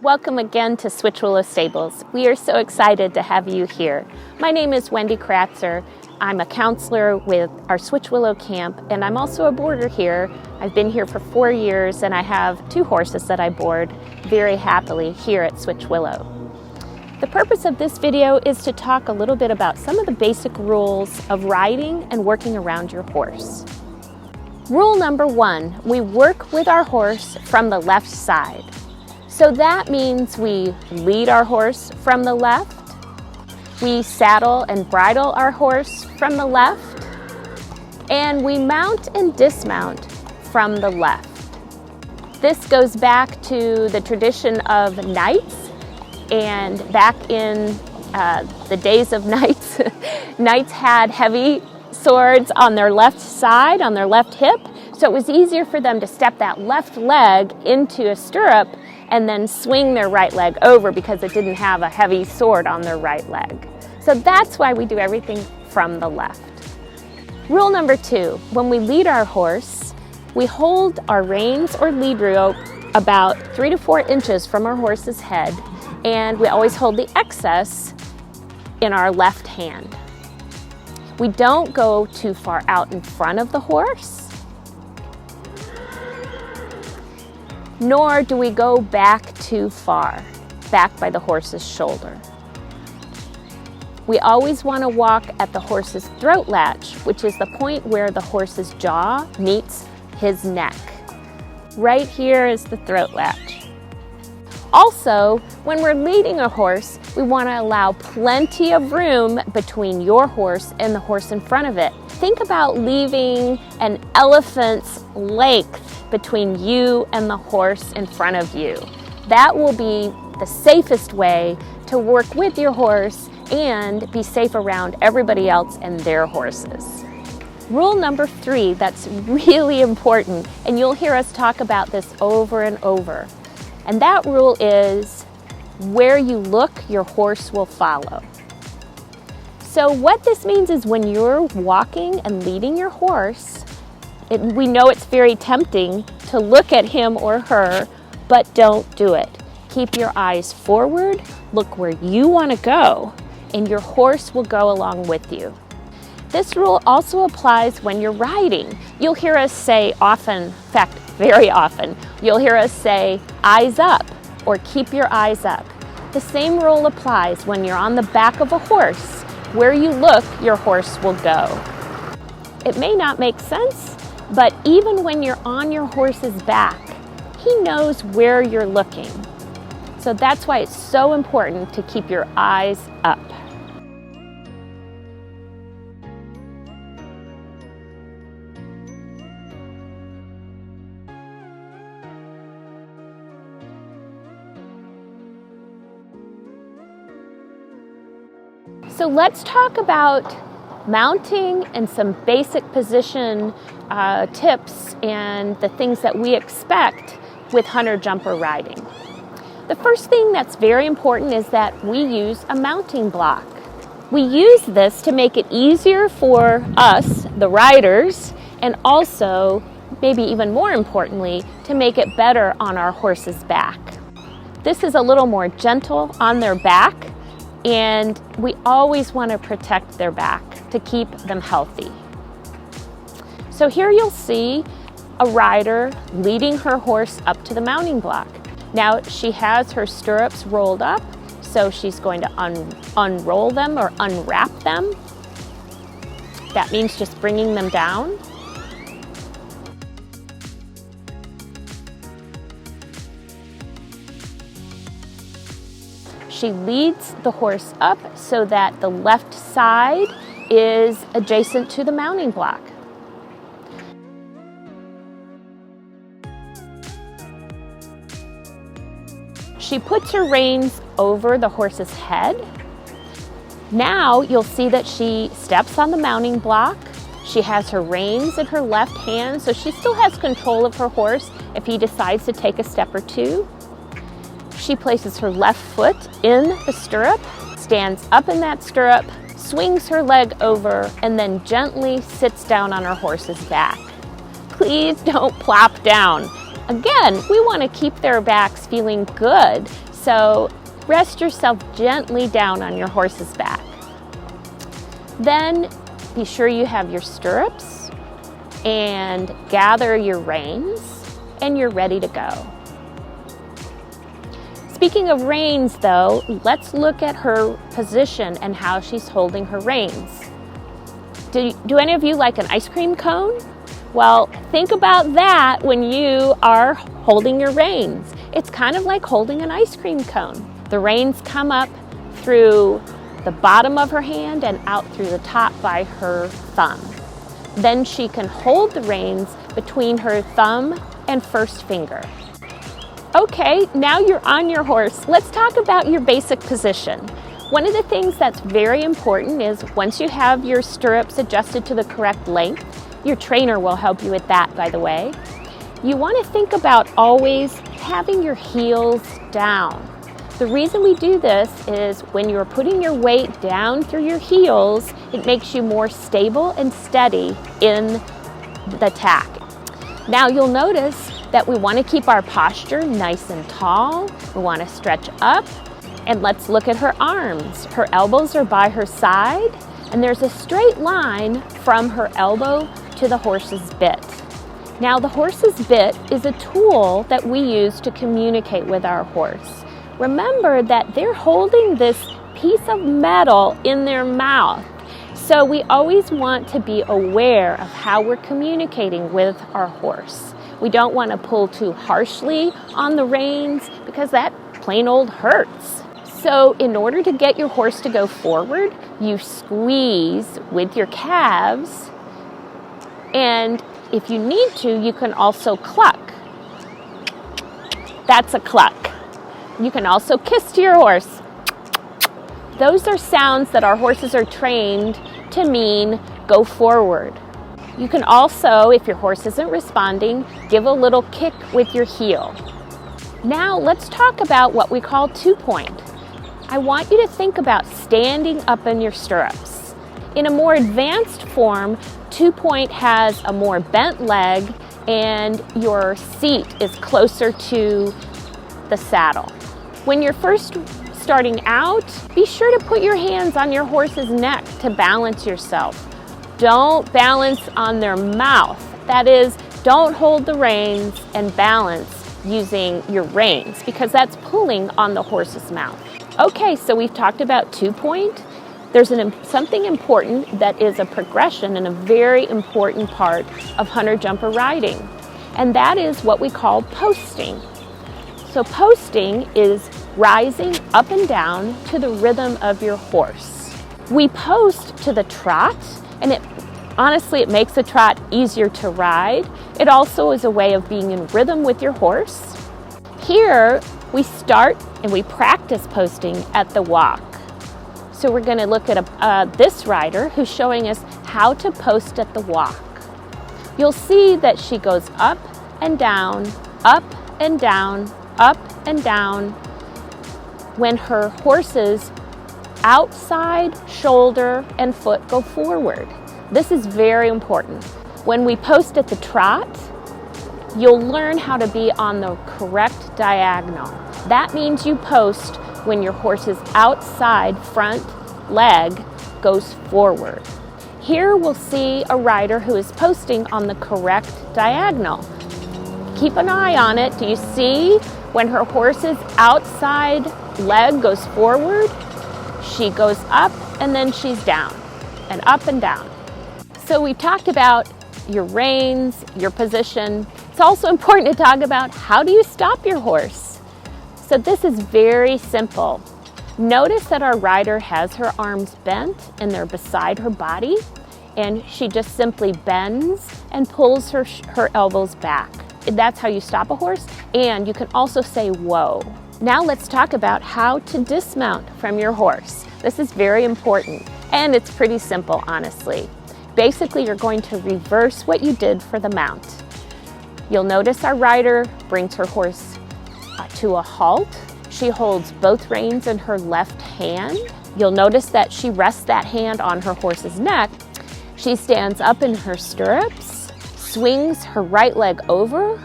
Welcome again to Switch Willo Stables. We are so excited to have you here. My name is Wendy Kratzer. I'm a counselor with our Switch Willo camp, and I'm also a boarder here. I've been here for 4 years, and I have 2 horses that I board very happily here at Switch Willo. The purpose of this video is to talk a little bit about some of the basic rules of riding and working around your horse. Rule number 1, we work with our horse from the left side. So that means we lead our horse from the left, we saddle and bridle our horse from the left, and we mount and dismount from the left. This goes back to the tradition of knights, and back in the days of knights, knights had heavy swords on their left side, on their left hip, so it was easier for them to step that left leg into a stirrup and then swing their right leg over because it didn't have a heavy sword on their right leg. So that's why we do everything from the left. Rule number 2, when we lead our horse, we hold our reins or lead rope about 3 to 4 inches from our horse's head, and we always hold the excess in our left hand. We don't go too far out in front of the horse, nor do we go back too far, back by the horse's shoulder. We always want to walk at the horse's throat latch, which is the point where the horse's jaw meets his neck. Right here is the throat latch. Also, when we're leading a horse, we want to allow plenty of room between your horse and the horse in front of it. Think about leaving an elephant's length between you and the horse in front of you. That will be the safest way to work with your horse and be safe around everybody else and their horses. Rule number 3, that's really important, and you'll hear us talk about this over and over. And that rule is, where you look, your horse will follow. So what this means is when you're walking and leading your horse, we know it's very tempting to look at him or her, but don't do it. Keep your eyes forward, look where you want to go, and your horse will go along with you. This rule also applies when you're riding. You'll hear us say often, in fact, very often, you'll hear us say, eyes up, or keep your eyes up. The same rule applies when you're on the back of a horse. Where you look, your horse will go. It may not make sense, but even when you're on your horse's back, he knows where you're looking. So that's why it's so important to keep your eyes up. So let's talk about mounting and some basic position tips and the things that we expect with hunter-jumper riding. The first thing that's very important is that we use a mounting block. We use this to make it easier for us, the riders, and also, maybe even more importantly, to make it better on our horse's back. This is a little more gentle on their back, and we always want to protect their back to keep them healthy. So here you'll see a rider leading her horse up to the mounting block. Now she has her stirrups rolled up, so she's going to unroll them or unwrap them. That means just bringing them down. She leads the horse up so that the left side is adjacent to the mounting block. She puts her reins over the horse's head. Now you'll see that she steps on the mounting block. She has her reins in her left hand, so she still has control of her horse if he decides to take a step or two. She places her left foot in the stirrup, stands up in that stirrup, swings her leg over, and then gently sits down on her horse's back. Please don't plop down. Again, we want to keep their backs feeling good, So rest yourself gently down on your horse's back. Then be sure you have your stirrups and gather your reins, and you're ready to go. Speaking of reins though, let's look at her position and how she's holding her reins. Do any of you like an ice cream cone? Well, think about that when you are holding your reins. It's kind of like holding an ice cream cone. The reins come up through the bottom of her hand and out through the top by her thumb. Then she can hold the reins between her thumb and first finger. Okay, now you're on your horse. Let's talk about your basic position. One of the things that's very important is once you have your stirrups adjusted to the correct length, your trainer will help you with that, by the way. You want to think about always having your heels down. The reason we do this is when you're putting your weight down through your heels, it makes you more stable and steady in the tack. Now you'll notice that we want to keep our posture nice and tall. We want to stretch up, and let's look at her arms. Her elbows are by her side, and there's a straight line from her elbow to the horse's bit. Now the horse's bit is a tool that we use to communicate with our horse. Remember that they're holding this piece of metal in their mouth. So we always want to be aware of how we're communicating with our horse. We don't want to pull too harshly on the reins because that plain old hurts. So in order to get your horse to go forward, you squeeze with your calves, and if you need to, you can also cluck. That's a cluck. You can also kiss to your horse. Those are sounds that our horses are trained to mean go forward. You can also, if your horse isn't responding, give a little kick with your heel. Now let's talk about what we call 2-point. I want you to think about standing up in your stirrups. In a more advanced form, 2-point has a more bent leg and your seat is closer to the saddle. When you're first starting out, be sure to put your hands on your horse's neck to balance yourself. Don't balance on their mouth. That is, don't hold the reins and balance using your reins because that's pulling on the horse's mouth. Okay, so we've talked about 2-point. There's something important that is a progression and a very important part of hunter-jumper riding, and that is what we call posting. So posting is rising up and down to the rhythm of your horse. We post to the trot, and honestly, it makes the trot easier to ride. It also is a way of being in rhythm with your horse. Here, we start and we practice posting at the walk. So we're going to look at this rider who's showing us how to post at the walk. You'll see that she goes up and down, up and down, up and down when her horse's outside shoulder and foot go forward. This is very important. When we post at the trot, you'll learn how to be on the correct diagonal. That means you post when your horse's outside front leg goes forward. Here we'll see a rider who is posting on the correct diagonal. Keep an eye on it. Do you see when her horse's outside leg goes forward? She goes up and then she's down and up and down. So we talked about your reins, your position. It's also important to talk about how do you stop your horse. So this is very simple. Notice that our rider has her arms bent and they're beside her body, and she just simply bends and pulls her elbows back. That's how you stop a horse, and you can also say whoa. Now let's talk about how to dismount from your horse. This is very important, and it's pretty simple, honestly. Basically, you're going to reverse what you did for the mount. You'll notice our rider brings her horse to a halt. She holds both reins in her left hand. You'll notice that she rests that hand on her horse's neck. She stands up in her stirrups, swings her right leg over,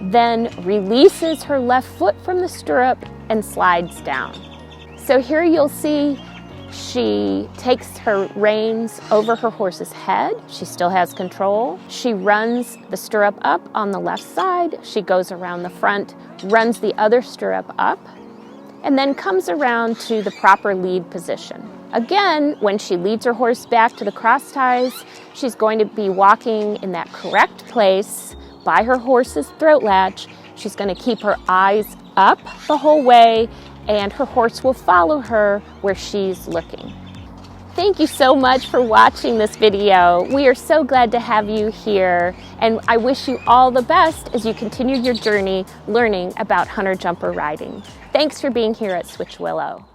then releases her left foot from the stirrup and slides down. So here you'll see she takes her reins over her horse's head. She still has control. She runs the stirrup up on the left side. She goes around the front, runs the other stirrup up, and then comes around to the proper lead position. Again, when she leads her horse back to the cross ties, she's going to be walking in that correct place by her horse's throat latch. She's going to keep her eyes up the whole way, and her horse will follow her where she's looking. Thank you so much for watching this video. We are so glad to have you here, and I wish you all the best as you continue your journey learning about hunter jumper riding. Thanks for being here at Switch Willo.